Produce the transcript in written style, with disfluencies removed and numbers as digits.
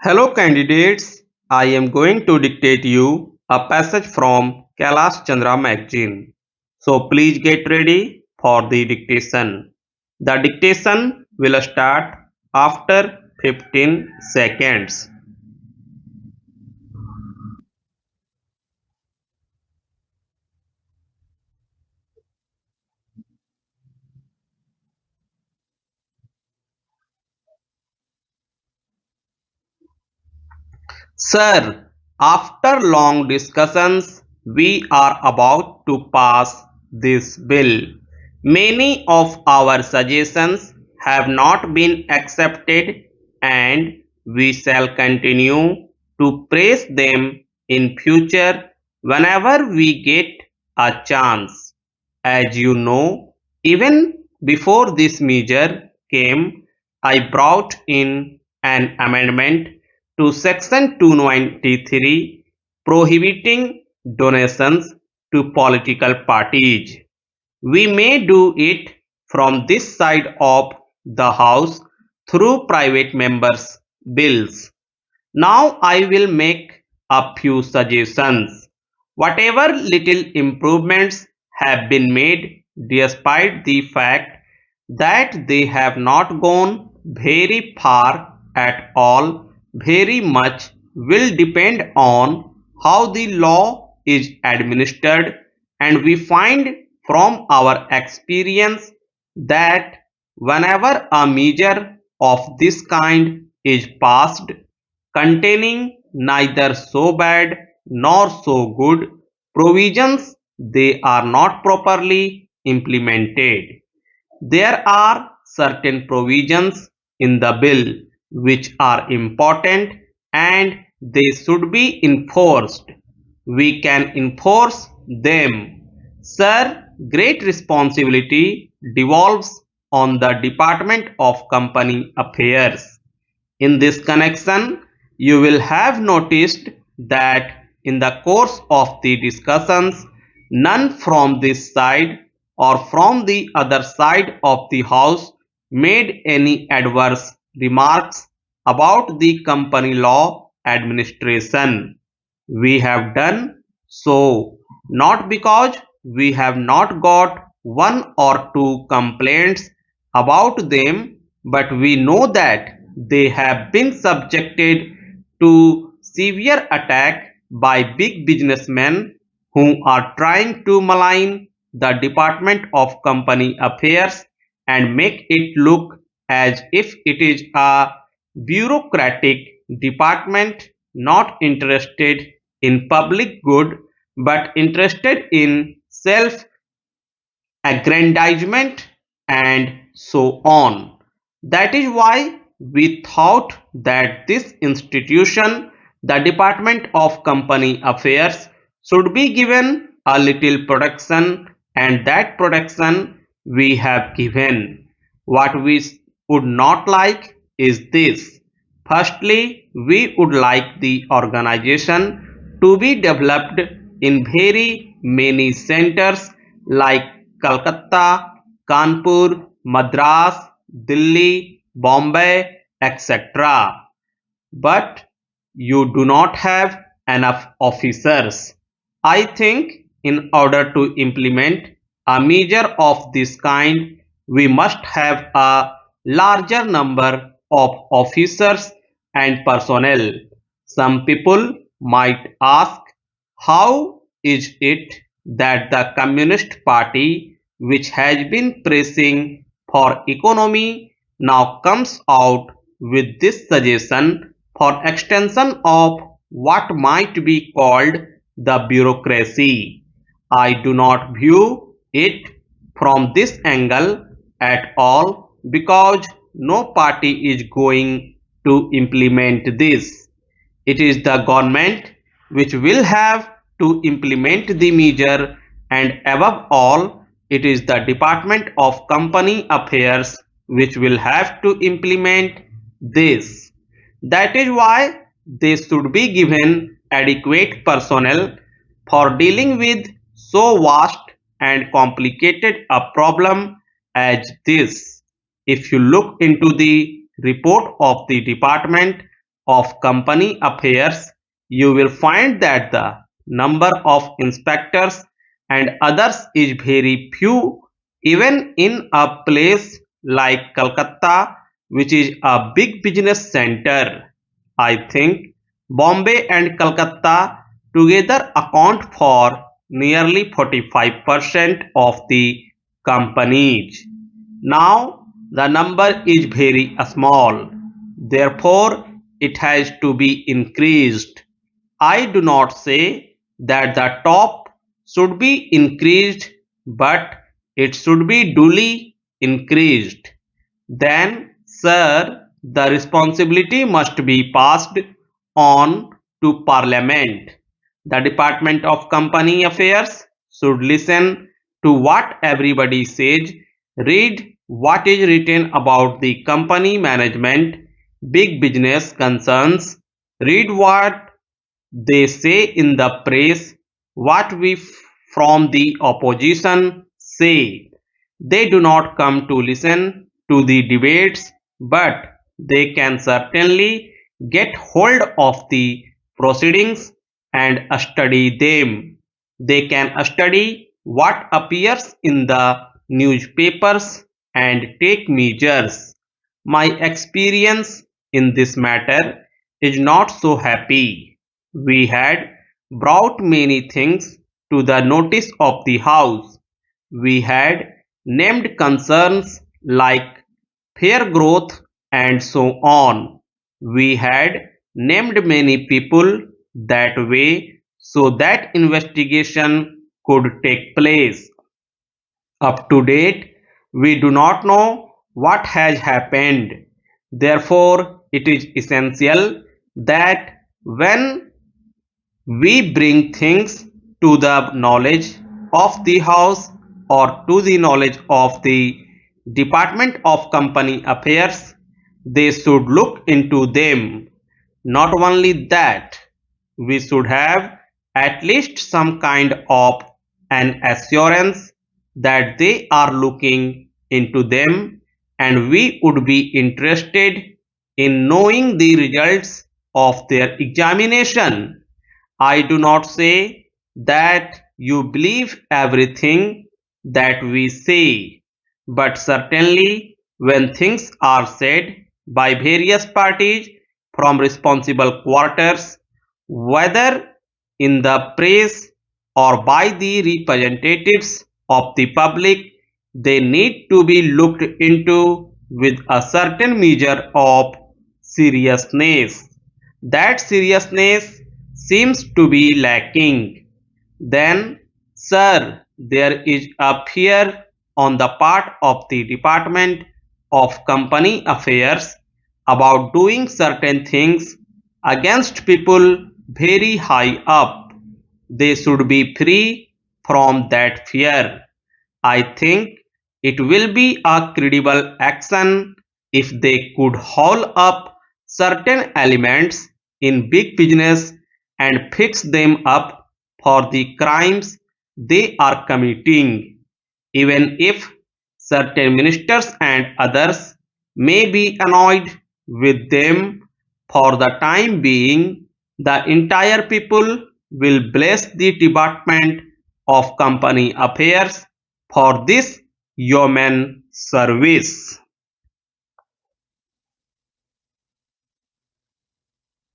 Hello candidates, I am going to dictate you a passage from Kailash Chandra magazine. So please get ready for the dictation. The dictation will start after 15 seconds. Sir, after long discussions, we are about to pass this bill. Many of our suggestions have not been accepted and we shall continue to praise them in future whenever we get a chance. As you know, even before this measure came, I brought in an amendment to Section 293 prohibiting donations to political parties. We may do it from this side of the house through private members' bills. Now I will make a few suggestions. Whatever little improvements have been made despite the fact that they have not gone very far at all, very much will depend on how the law is administered, and we find from our experience that whenever a measure of this kind is passed, containing neither so bad nor so good provisions, they are not properly implemented. There are certain provisions in the bill which are important and they should be enforced. We can enforce them. Sir, great responsibility devolves on the Department of Company Affairs. In this connection, you will have noticed that in the course of the discussions, none from this side or from the other side of the house made any adverse remarks about the company law administration. We have done so not because we have not got one or two complaints about them, but we know that they have been subjected to severe attack by big businessmen who are trying to malign the Department of Company Affairs and make it look as if it is a bureaucratic department not interested in public good but interested in self aggrandizement and so on. That is why we thought that this institution, the Department of Company Affairs, should be given a little protection, and that protection we have given. What we would not like is this. Firstly, we would like the organization to be developed in very many centers like Calcutta, Kanpur, Madras, Delhi, Bombay, etc. But you do not have enough officers. I think in order to implement a measure of this kind, we must have a larger number of officers and personnel. Some people might ask, how is it that the Communist Party, which has been pressing for economy, now comes out with this suggestion for extension of what might be called the bureaucracy? I do not view it from this angle at all because no party is going to implement this. It is the government which will have to implement the measure, and above all, it is the Department of Company Affairs which will have to implement this. That is why they should be given adequate personnel for dealing with so vast and complicated a problem as this. If you look into the report of the department, of company affairs, you will find that the number of inspectors and others is very few, even in a place like Calcutta, which is a big business center. I think Bombay and Calcutta together account for nearly 45% of the companies. Now the number is very small, therefore it has to be increased. I do not say that the top should be increased, but it should be duly increased. Then, sir, the responsibility must be passed on to Parliament. The Department of Company Affairs should listen to what everybody says, read what is written about the company management, big business concerns, read what they say in the press, what we from the opposition say. They do not come to listen to the debates, but they can certainly get hold of the proceedings and study them. They can study what appears in the newspapers and take measures. My experience in this matter is not so happy. We had brought many things to the notice of the House. We had named concerns like fair growth and so on. We had named many people that way so that investigation could take place. Up to date, we do not know what has happened. Therefore, it is essential that when we bring things to the knowledge of the House or to the knowledge of the Department of Company Affairs, they should look into them. Not only that, we should have at least some kind of an assurance that they are looking into them, and we would be interested in knowing the results of their examination. I do not say that you believe everything that we say, but certainly when things are said by various parties from responsible quarters, whether in the press or by the representatives of the public, they need to be looked into with a certain measure of seriousness. That seriousness seems to be lacking. Then, sir, there is a fear on the part of the Department of Company Affairs about doing certain things against people very high up. They should be free from that fear. I think it will be a credible action if they could haul up certain elements in big business and fix them up for the crimes they are committing, even if certain ministers and others may be annoyed with them for the time being. The entire people will bless the Department of Company Affairs for this yeoman service.